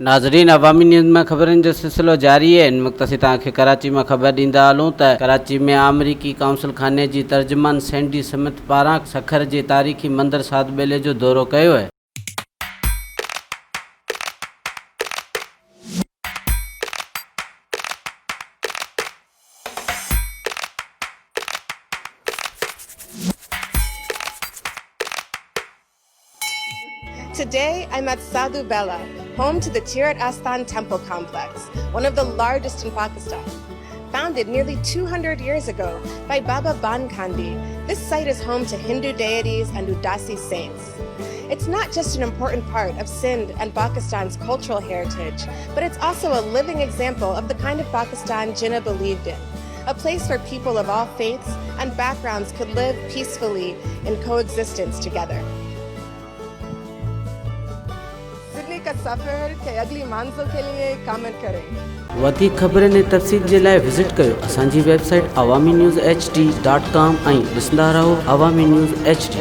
नाज़रीन, अवामी न्यूज़ में ख़बरनि जो सिलसिलो जारी है। इन वक्त असीं तव्हांखे कराची में ख़बर ॾींदा हलूं त कराची में आमरीकी कौंसिल खाने जी तर्जमान सैंडी समित पारां सखर जे तारीख़ी मंदर साध ॿेले जो दौरो कयो है। Today, I'm at Sadhu Bela, home to the Tirat Astan Temple Complex, one of the largest in Pakistan. Founded nearly 200 years ago by Baba Ban Khandi, this site is home to Hindu deities and Udasi saints. It's not just an important part of Sindh and Pakistan's cultural heritage, but it's also a living example of the kind of Pakistan Jinnah believed in. A place where people of all faiths and backgrounds could live peacefully in coexistence together. Sydney का सफ़र के अगली मंजिल के लिए comment करें। वधीक ख़बरनि ऐं तफ़सील जे लाइ विज़िट कयो असांजी वेबसाइट awamiNewsHD.com ऐं ॾिसंदा रहो अवामी न्यूज़ HD।